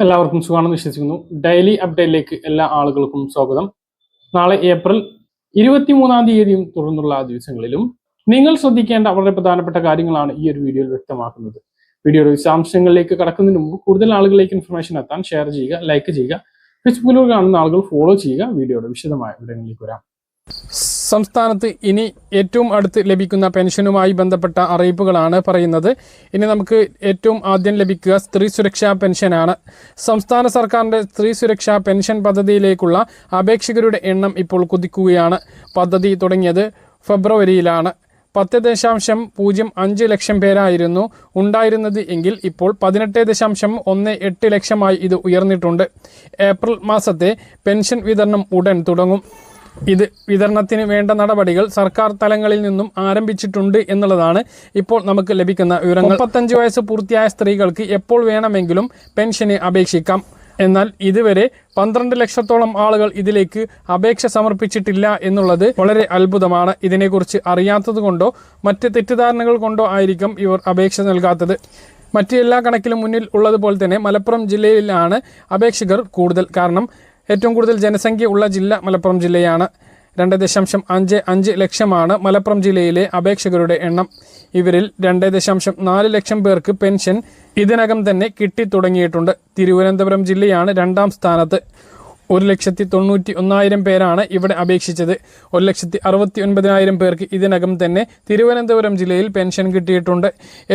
എല്ലാവർക്കും സുഖമാണെന്ന് വിശ്വസിക്കുന്നു. ഡെയിലി അപ്ഡേറ്റിലേക്ക് എല്ലാ ആളുകൾക്കും സ്വാഗതം. നാളെ ഏപ്രിൽ 23 തുടർന്നുള്ള ദിവസങ്ങളിലും നിങ്ങൾ ശ്രദ്ധിക്കേണ്ട വളരെ പ്രധാനപ്പെട്ട കാര്യങ്ങളാണ് ഈ ഒരു വീഡിയോയിൽ വ്യക്തമാക്കുന്നത്. വീഡിയോയുടെ വിശദാംശങ്ങളിലേക്ക് കടക്കുന്നതിന് മുമ്പ് കൂടുതൽ ആളുകളിലേക്ക് ഇൻഫർമേഷൻ എത്താൻ ഷെയർ ചെയ്യുക, ലൈക്ക് ചെയ്യുക. ഫേസ്ബുക്കിലൂടെ കാണുന്ന ആളുകൾ ഫോളോ ചെയ്യുക. വീഡിയോയുടെ വിശദമായ വിവരങ്ങളിലേക്ക് വരാം. സംസ്ഥാനത്ത് ഇനി ഏറ്റവും അടുത്ത് ലഭിക്കുന്ന പെൻഷനുമായി ബന്ധപ്പെട്ട അറിയിപ്പുകളാണ് പറയുന്നത്. ഇനി നമുക്ക് ഏറ്റവും ആദ്യം ലഭിക്കുക സ്ത്രീ സുരക്ഷാ പെൻഷനാണ്. സംസ്ഥാന സർക്കാരിൻ്റെ സ്ത്രീ സുരക്ഷാ പെൻഷൻ പദ്ധതിയിലേക്കുള്ള അപേക്ഷകരുടെ എണ്ണം ഇപ്പോൾ കുതിക്കുകയാണ്. പദ്ധതി തുടങ്ങിയത് ഫെബ്രുവരിയിലാണ്. 10.05 ലക്ഷം പേരായിരുന്നു ഉണ്ടായിരുന്നത് എങ്കിൽ ഇപ്പോൾ 18.18 ലക്ഷമായി ഇത് ഉയർന്നിട്ടുണ്ട്. ഏപ്രിൽ മാസത്തെ പെൻഷൻ വിതരണം ഉടൻ തുടങ്ങും. ഇത് വിതരണത്തിന് വേണ്ട നടപടികൾ സർക്കാർ തലങ്ങളിൽ നിന്നും ആരംഭിച്ചിട്ടുണ്ട് എന്നുള്ളതാണ് ഇപ്പോൾ നമുക്ക് ലഭിക്കുന്ന വിവരങ്ങൾ. 35 വയസ്സ് പൂർത്തിയായ സ്ത്രീകൾക്ക് എപ്പോൾ വേണമെങ്കിലും പെൻഷന് അപേക്ഷിക്കാം. എന്നാൽ ഇതുവരെ 12 ലക്ഷത്തോളം ആളുകൾ ഇതിലേക്ക് അപേക്ഷ സമർപ്പിച്ചിട്ടില്ല എന്നുള്ളത് വളരെ അത്ഭുതമാണ്. ഇതിനെക്കുറിച്ച് അറിയാത്തത് കൊണ്ടോ മറ്റ് തെറ്റിദ്ധാരണകൾ കൊണ്ടോ ആയിരിക്കും ഇവർ അപേക്ഷ നൽകാത്തത്. മറ്റ് എല്ലാ കണക്കിലും മുന്നിൽ ഉള്ളതുപോലെ തന്നെ മലപ്പുറം ജില്ലയിലാണ് അപേക്ഷകർ കൂടുതൽ. കാരണം ഏറ്റവും കൂടുതൽ ജനസംഖ്യ ഉള്ള ജില്ല മലപ്പുറം ജില്ലയാണ്. 2.55 ലക്ഷമാണ് മലപ്പുറം ജില്ലയിലെ അപേക്ഷകരുടെ എണ്ണം. ഇവരിൽ 2.4 ലക്ഷം പേർക്ക് പെൻഷൻ ഇതിനകം തന്നെ കിട്ടിത്തുടങ്ങിയിട്ടുണ്ട്. തിരുവനന്തപുരം ജില്ലയാണ് രണ്ടാം സ്ഥാനത്ത്. 1,91,000 പേരാണ് ഇവിടെ അപേക്ഷിച്ചത്. 1,69,000 പേർക്ക് ഇതിനകം തന്നെ തിരുവനന്തപുരം ജില്ലയിൽ പെൻഷൻ കിട്ടിയിട്ടുണ്ട്.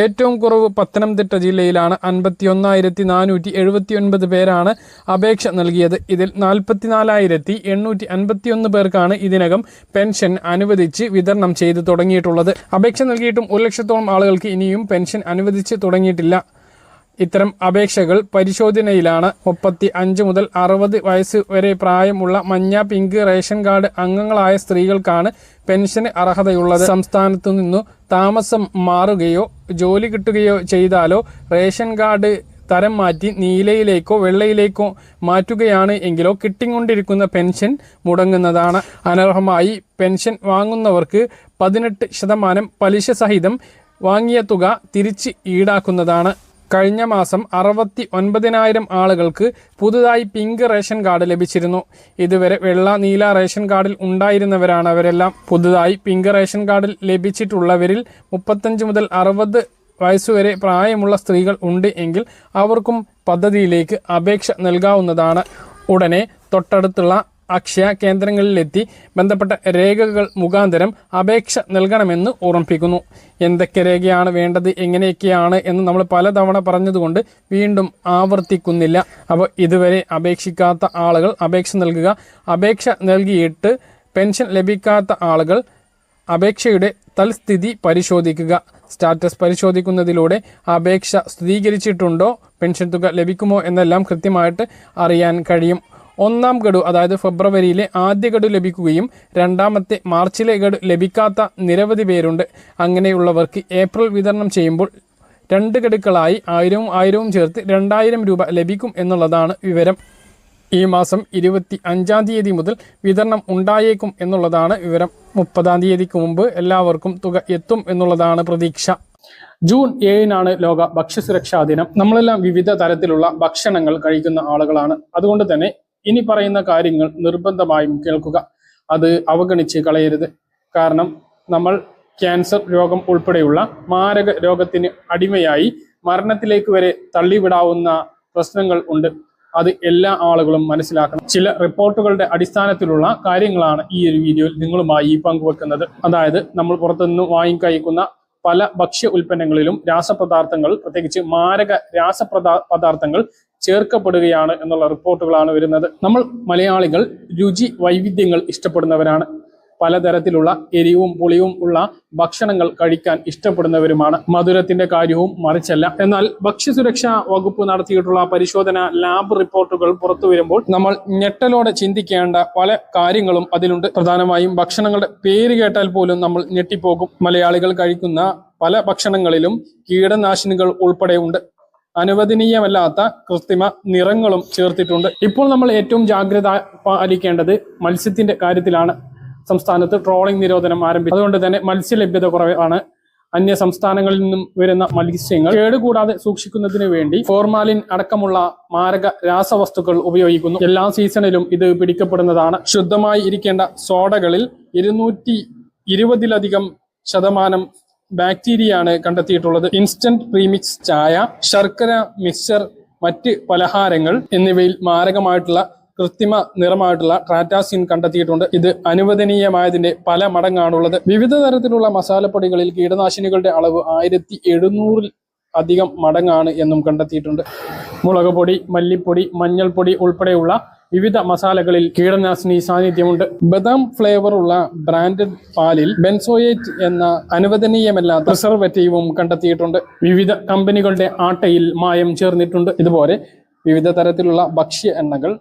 ഏറ്റവും കുറവ് പത്തനംതിട്ട ജില്ലയിലാണ്. 51,479 പേരാണ് അപേക്ഷ നൽകിയത്. ഇതിൽ 44,851 പേർക്കാണ് ഇതിനകം പെൻഷൻ അനുവദിച്ച് വിതരണം ചെയ്ത് തുടങ്ങിയിട്ടുള്ളത്. അപേക്ഷ നൽകിയിട്ടും 1 ലക്ഷത്തോളം ആളുകൾക്ക് ഇനിയും പെൻഷൻ അനുവദിച്ച് തുടങ്ങിയിട്ടില്ല. ഇത്തരം അപേക്ഷകൾ പരിശോധനയിലാണ്. 35 മുതൽ 60 വയസ്സ് വരെ പ്രായമുള്ള മഞ്ഞ, പിങ്ക് റേഷൻ കാർഡ് അംഗങ്ങളായ സ്ത്രീകൾക്കാണ് പെൻഷന് അർഹതയുള്ളത്. സംസ്ഥാനത്തു നിന്നു താമസം മാറുകയോ ജോലി കിട്ടുകയോ ചെയ്താലോ റേഷൻ കാർഡ് തരം മാറ്റി നീലയിലേക്കോ വെള്ളയിലേക്കോ മാറ്റുകയാണ് എങ്കിലോ കിട്ടിക്കൊണ്ടിരിക്കുന്ന പെൻഷൻ മുടങ്ങുന്നതാണ്. അനർഹമായി പെൻഷൻ വാങ്ങുന്നവർക്ക് 18% പലിശ സഹിതം വാങ്ങിയ തുക തിരിച്ച് ഈടാക്കുന്നതാണ്. കഴിഞ്ഞ മാസം 69,000 ആളുകൾക്ക് പുതുതായി പിങ്ക് റേഷൻ കാർഡ് ലഭിച്ചിരുന്നു. ഇതുവരെ വെള്ള, നീല റേഷൻ കാർഡിൽ ഉണ്ടായിരുന്നവരാണ് അവരെല്ലാം. പുതുതായി പിങ്ക് റേഷൻ കാർഡിൽ ലഭിച്ചിട്ടുള്ളവരിൽ 35 മുതൽ 60 വയസ്സുവരെ പ്രായമുള്ള സ്ത്രീകൾ ഉണ്ട് എങ്കിൽ അവർക്കും പദ്ധതിയിലേക്ക് അപേക്ഷ നൽകാവുന്നതാണ്. ഉടനെ തൊട്ടടുത്തുള്ള അക്ഷയ കേന്ദ്രങ്ങളിലെത്തി ബന്ധപ്പെട്ട രേഖകൾ മുഖാന്തരം അപേക്ഷ നൽകണമെന്ന് ഓർമ്മിപ്പിക്കുന്നു. എന്തൊക്കെ രേഖയാണ് വേണ്ടത്, എങ്ങനെയൊക്കെയാണ് എന്ന് നമ്മൾ പലതവണ പറഞ്ഞതുകൊണ്ട് വീണ്ടും ആവർത്തിക്കുന്നില്ല. അപ്പോൾ ഇതുവരെ അപേക്ഷിക്കാത്ത ആളുകൾ അപേക്ഷ നൽകുക. അപേക്ഷ നൽകിയിട്ട് പെൻഷൻ ലഭിക്കാത്ത ആളുകൾ അപേക്ഷയുടെ തൽസ്ഥിതി പരിശോധിക്കുക. സ്റ്റാറ്റസ് പരിശോധിക്കുന്നതിലൂടെ അപേക്ഷ സ്ഥിരീകരിച്ചിട്ടുണ്ടോ, പെൻഷൻ തുക ലഭിക്കുമോ എന്നെല്ലാം കൃത്യമായിട്ട് അറിയാൻ കഴിയും. ഒന്നാം ഗഡു, അതായത് ഫെബ്രുവരിയിലെ ആദ്യ ഗഡു ലഭിക്കുകയും രണ്ടാമത്തെ മാർച്ചിലെ ഗഡു ലഭിക്കാത്ത നിരവധി പേരുണ്ട്. അങ്ങനെയുള്ളവർക്ക് ഏപ്രിൽ വിതരണം ചെയ്യുമ്പോൾ 2 ഗഡുക്കളായി 1000 ചേർത്ത് 2000 രൂപ ലഭിക്കും എന്നുള്ളതാണ് വിവരം. ഈ മാസം 25-ാം തീയതി മുതൽ വിതരണം ഉണ്ടായേക്കും എന്നുള്ളതാണ് വിവരം. 30-ാം തീയതിക്ക് മുമ്പ് എല്ലാവർക്കും തുക എത്തും എന്നുള്ളതാണ് പ്രതീക്ഷ. ജൂൺ 7-നാണ് ലോക ഭക്ഷ്യസുരക്ഷാ ദിനം. നമ്മളെല്ലാം വിവിധ തരത്തിലുള്ള ഭക്ഷണങ്ങൾ കഴിക്കുന്ന ആളുകളാണ്. അതുകൊണ്ട് തന്നെ ഇനി പറയുന്ന കാര്യങ്ങൾ നിർബന്ധമായും കേൾക്കുക. അത് അവഗണിച്ച് കളയരുത്. കാരണം നമ്മൾ ക്യാൻസർ രോഗം ഉൾപ്പെടെയുള്ള മാരക രോഗത്തിന് അടിമയായി മരണത്തിലേക്ക് വരെ തള്ളിവിടാവുന്ന പ്രശ്നങ്ങൾ ഉണ്ട്. അത് എല്ലാ ആളുകളും മനസ്സിലാക്കണം. ചില റിപ്പോർട്ടുകളുടെ അടിസ്ഥാനത്തിലുള്ള കാര്യങ്ങളാണ് ഈ ഒരു വീഡിയോയിൽ നിങ്ങളുമായി പങ്കുവെക്കുന്നത്. അതായത് നമ്മൾ പുറത്തുനിന്ന് വാങ്ങിക്കഴിക്കുന്ന പല ഭക്ഷ്യ ഉൽപ്പന്നങ്ങളിലും രാസപദാർത്ഥങ്ങൾ, പ്രത്യേകിച്ച് മാരക രാസപദാർത്ഥങ്ങൾ ചേർക്കപ്പെടുകയാണ് എന്നുള്ള റിപ്പോർട്ടുകളാണ് വരുന്നത്. നമ്മൾ മലയാളികൾ രുചി വൈവിധ്യങ്ങൾ ഇഷ്ടപ്പെടുന്നവരാണ്. പലതരത്തിലുള്ള എരിവും പുളിയും ഉള്ള ഭക്ഷണങ്ങൾ കഴിക്കാൻ ഇഷ്ടപ്പെടുന്നവരുമാണ്. മധുരത്തിന്റെ കാര്യവും മറിച്ചല്ല. എന്നാൽ ഭക്ഷ്യസുരക്ഷാ വകുപ്പ് നടത്തിയിട്ടുള്ള പരിശോധന ലാബ് റിപ്പോർട്ടുകൾ പുറത്തു വരുമ്പോൾ നമ്മൾ ഞെട്ടലോടെ ചിന്തിക്കേണ്ട പല കാര്യങ്ങളും അതിലുണ്ട്. പ്രധാനമായും ഭക്ഷണങ്ങളുടെ പേര് കേട്ടാൽ പോലും നമ്മൾ ഞെട്ടിപ്പോകും. മലയാളികൾ കഴിക്കുന്ന പല ഭക്ഷണങ്ങളിലും കീടനാശിനികൾ ഉൾപ്പെടെ ഉണ്ട്. അനുവദനീയമല്ലാത്ത കൃത്രിമ നിറങ്ങളും ചേർത്തിട്ടുണ്ട്. ഇപ്പോൾ നമ്മൾ ഏറ്റവും ജാഗ്രത പാലിക്കേണ്ടത് മത്സ്യത്തിന്റെ കാര്യത്തിലാണ്. സംസ്ഥാനത്ത് ട്രോളിംഗ് നിരോധനം ആരംഭിച്ചു. അതുകൊണ്ട് തന്നെ മത്സ്യലഭ്യത കുറവാണ്. അന്യ സംസ്ഥാനങ്ങളിൽ നിന്നും വരുന്ന മത്സ്യങ്ങൾ കേടുകൂടാതെ സൂക്ഷിക്കുന്നതിന് വേണ്ടി ഫോർമാലിൻ അടക്കമുള്ള മാരക രാസവസ്തുക്കൾ ഉപയോഗിക്കുന്നു. എല്ലാ സീസണിലും ഇത് പിടിക്കപ്പെടുന്നതാണ്. ശുദ്ധമായി ഇരിക്കേണ്ട സോഡകളിൽ 220% ബാക്ടീരിയയാണ് കണ്ടെത്തിയിട്ടുള്ളത്. ഇൻസ്റ്റന്റ് പ്രീമിക്സ് ചായ, ശർക്കര മിക്സ്ചർ, മറ്റ് പലഹാരങ്ങൾ എന്നിവയിൽ മാരകമായിട്ടുള്ള കൃത്രിമ നിറമായിട്ടുള്ള ട്രാറ്റാസിൻ കണ്ടെത്തിയിട്ടുണ്ട്. ഇത് അനുവദനീയമായതിന്റെ പല മടങ്ങാണുള്ളത്. വിവിധ തരത്തിലുള്ള മസാലപ്പൊടികളിൽ കീടനാശിനികളുടെ അളവ് 1700 അധികം മടങ്ങാണ് എന്നും കണ്ടെത്തിയിട്ടുണ്ട്. മുളക് പൊടി, മല്ലിപ്പൊടി, മഞ്ഞൾപ്പൊടി ഉൾപ്പെടെയുള്ള വിവിധ മസാലകളിൽ കീടനാശിനി സാന്നിധ്യമുണ്ട്. ബദാം ഫ്ലേവർ ഉള്ള ബ്രാൻഡഡ് പാലിൽ ബെൻസോയേറ്റ് എന്ന അനുവദനീയമല്ലാത്ത പ്രിസർവേറ്റീവും കണ്ടെത്തിയിട്ടുണ്ട്. വിവിധ കമ്പനികളുടെ ആട്ടയിൽ മായം ചേർന്നിട്ടുണ്ട്. ഇതുപോലെ വിവിധ തരത്തിലുള്ള ഭക്ഷ്യ എണ്ണകൾ,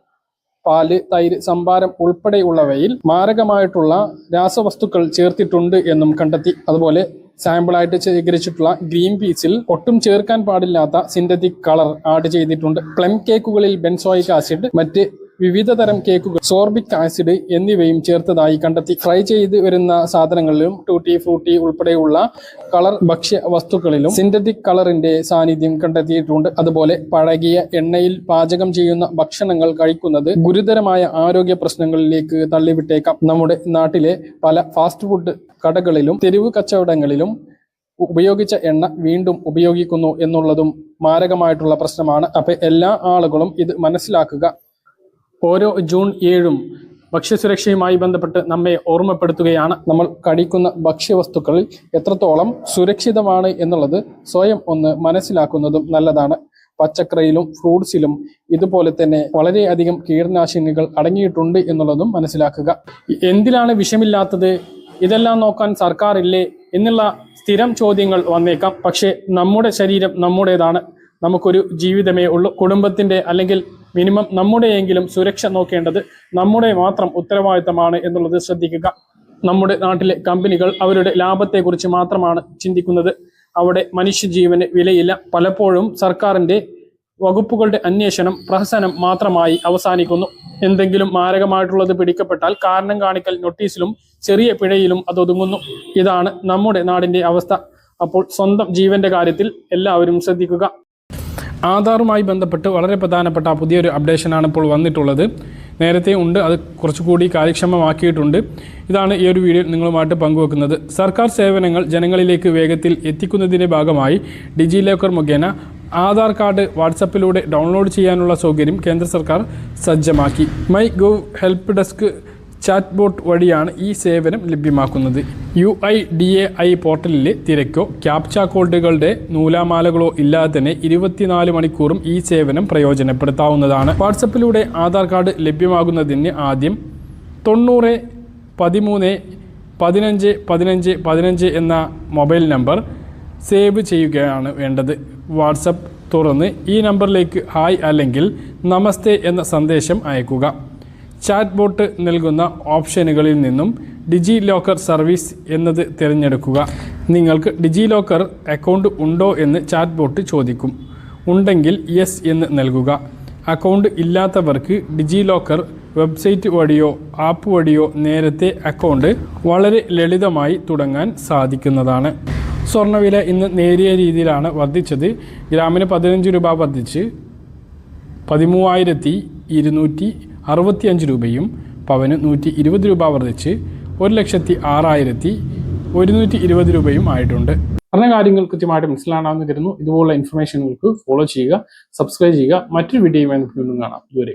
പാല്, തൈര്, സംഭാരം ഉൾപ്പെടെയുള്ളവയിൽ മാരകമായിട്ടുള്ള രാസവസ്തുക്കൾ ചേർത്തിട്ടുണ്ട് എന്നും കണ്ടെത്തി. അതുപോലെ സാമ്പിളായിട്ട് ശേഖരിച്ചിട്ടുള്ള ഗ്രീൻ പീസിൽ ഒട്ടും ചേർക്കാൻ പാടില്ലാത്ത സിന്തറ്റിക് കളർ ആഡ് ചെയ്തിട്ടുണ്ട്. പ്ലം കേക്കുകളിൽ ബെൻസോയിക് ആസിഡ്, മറ്റ് വിവിധ തരം കേക്കുകൾ സോർബിക് ആസിഡ് എന്നിവയും ചേർത്തതായി കണ്ടെത്തി. ഫ്രൈ ചെയ്ത് വരുന്ന സാധനങ്ങളിലും ടൂട്ടി ഫ്രൂട്ടി ഉൾപ്പെടെയുള്ള കളർ ഭക്ഷ്യ വസ്തുക്കളിലും സിന്തറ്റിക് കളറിന്റെ സാന്നിധ്യം കണ്ടെത്തിയിട്ടുണ്ട്. അതുപോലെ പഴകിയ എണ്ണയിൽ പാചകം ചെയ്യുന്ന ഭക്ഷണങ്ങൾ കഴിക്കുന്നത് ഗുരുതരമായ ആരോഗ്യ പ്രശ്നങ്ങളിലേക്ക് തള്ളിവിട്ടേക്കാം. നമ്മുടെ നാട്ടിലെ പല ഫാസ്റ്റ് ഫുഡ് കടകളിലും തെരുവ് കച്ചവടങ്ങളിലും ഉപയോഗിച്ച എണ്ണ വീണ്ടും ഉപയോഗിക്കുന്നു എന്നുള്ളതും മാരകമായിട്ടുള്ള പ്രശ്നമാണ്. അപ്പൊ എല്ലാ ആളുകളും ഇത് മനസ്സിലാക്കുക. ഓരോ ജൂൺ 7 ഭക്ഷ്യസുരക്ഷയുമായി ബന്ധപ്പെട്ട് നമ്മെ ഓർമ്മപ്പെടുത്തുകയാണ്. നമ്മൾ കഴിക്കുന്ന ഭക്ഷ്യവസ്തുക്കളിൽ എത്രത്തോളം സുരക്ഷിതമാണ് എന്നുള്ളത് സ്വയം ഒന്ന് മനസ്സിലാക്കുന്നതും നല്ലതാണ്. പച്ചക്കറിയിലും ഫ്രൂട്ട്സിലും ഇതുപോലെ തന്നെ വളരെയധികം കീടനാശിനികൾ അടങ്ങിയിട്ടുണ്ട് എന്നുള്ളതും മനസ്സിലാക്കുക. എന്തിനാണ് വിഷമില്ലാത്തത്, ഇതെല്ലാം നോക്കാൻ സർക്കാർ ഇല്ലേ എന്നുള്ള സ്ഥിരം ചോദ്യങ്ങൾ വന്നേക്കാം. പക്ഷേ നമ്മുടെ ശരീരം നമ്മുടേതാണ്. നമുക്കൊരു ജീവിതമേ ഉള്ളൂ. കുടുംബത്തിന്റെ അല്ലെങ്കിൽ മിനിമം നമ്മുടെയെങ്കിലും സുരക്ഷ നോക്കേണ്ടത് നമ്മുടെ മാത്രം ഉത്തരവാദിത്തമാണ് എന്നുള്ളത് ശ്രദ്ധിക്കുക. നമ്മുടെ നാട്ടിലെ കമ്പനികൾ അവരുടെ ലാഭത്തെക്കുറിച്ച് മാത്രമാണ് ചിന്തിക്കുന്നത്. അവിടെ മനുഷ്യജീവന് വിലയില്ല. പലപ്പോഴും സർക്കാരിന്റെ വകുപ്പുകളുടെ അന്വേഷണം പ്രഹസനം മാത്രമായി അവസാനിക്കുന്നു. എന്തെങ്കിലും മാരകമായിട്ടുള്ളത് പിടിക്കപ്പെട്ടാൽ കാരണം കാണിക്കൽ നോട്ടീസിലും ചെറിയ പിഴയിലും അതൊതുങ്ങുന്നു. ഇതാണ് നമ്മുടെ നാടിന്റെ അവസ്ഥ. അപ്പോൾ സ്വന്തം ജീവന്റെ കാര്യത്തിൽ എല്ലാവരും ശ്രദ്ധിക്കുക. ആധാറുമായി ബന്ധപ്പെട്ട് വളരെ പ്രധാനപ്പെട്ട പുതിയൊരു അപ്ഡേഷനാണ് ഇപ്പോൾ വന്നിട്ടുള്ളത്. നേരത്തെ ഉണ്ട്, അത് കുറച്ചുകൂടി കാര്യക്ഷമമാക്കിയിട്ടുണ്ട്. ഇതാണ് ഈ ഒരു വീഡിയോ നിങ്ങളുമായിട്ട് പങ്കുവെക്കുന്നത്. സർക്കാർ സേവനങ്ങൾ ജനങ്ങളിലേക്ക് വേഗത്തിൽ എത്തിക്കുന്നതിൻ്റെ ഭാഗമായി ഡിജി ലോക്കർ മുഖേന ആധാർ കാർഡ് വാട്സപ്പിലൂടെ ഡൗൺലോഡ് ചെയ്യാനുള്ള സൗകര്യം കേന്ദ്ര സർക്കാർ സജ്ജമാക്കി. My gov help desk chat bot വഴിയാണ് ഈ സേവനം ലഭ്യമാക്കുന്നത്. UIDAI പോർട്ടലിലെ തിരക്കോ ക്യാപ്ച കോഡുകളുടെ നൂലാമാലകളോ ഇല്ലാതെ തന്നെ 24 മണിക്കൂറും ഈ സേവനം പ്രയോജനപ്പെടുത്താവുന്നതാണ്. വാട്സപ്പിലൂടെ ആധാർ കാർഡ് ലഭ്യമാകുന്നതിന് ആദ്യം 90 13 15 15 15 എന്ന മൊബൈൽ നമ്പർ സേവ് ചെയ്യുകയാണ് വേണ്ടത്. വാട്സപ്പ് തുറന്ന് ഈ നമ്പറിലേക്ക് ഹായ് അല്ലെങ്കിൽ നമസ്തേ എന്ന സന്ദേശം അയക്കുക. ചാറ്റ് ബോട്ട് നൽകുന്ന ഓപ്ഷനുകളിൽ നിന്നും ഡിജി ലോക്കർ സർവീസ് എന്നത് തിരഞ്ഞെടുക്കുക. നിങ്ങൾക്ക് ഡിജി ലോക്കർ അക്കൗണ്ട് ഉണ്ടോ എന്ന് ചാറ്റ് ബോട്ട് ചോദിക്കും. ഉണ്ടെങ്കിൽ യെസ് എന്ന് നൽകുക. അക്കൗണ്ട് ഇല്ലാത്തവർക്ക് ഡിജി ലോക്കർ വെബ്സൈറ്റ് വഴിയോ ആപ്പ് വഴിയോ നേരത്തെ അക്കൗണ്ട് വളരെ ലളിതമായി തുടങ്ങാൻ സാധിക്കുന്നതാണ്. സ്വർണ്ണവില ഇന്ന് നേരിയ രീതിയിലാണ് വർദ്ധിച്ചത്. ഗ്രാമിന് 15 രൂപ വർദ്ധിച്ച് 13,265 രൂപയും പവന് 120 രൂപ വർദ്ധിച്ച് 1,06,120 രൂപയും ആയിട്ടുണ്ട്. പറഞ്ഞ കാര്യങ്ങൾ കൃത്യമായിട്ട് മനസ്സിലാണെന്ന് കരുതുന്നു. ഇതുപോലുള്ള ഇൻഫർമേഷനുകൾക്ക് ഫോളോ ചെയ്യുക, സബ്സ്ക്രൈബ് ചെയ്യുക. മറ്റൊരു വീഡിയോയുമായി നമുക്ക് വീണ്ടും കാണാം. ഇതുവരെ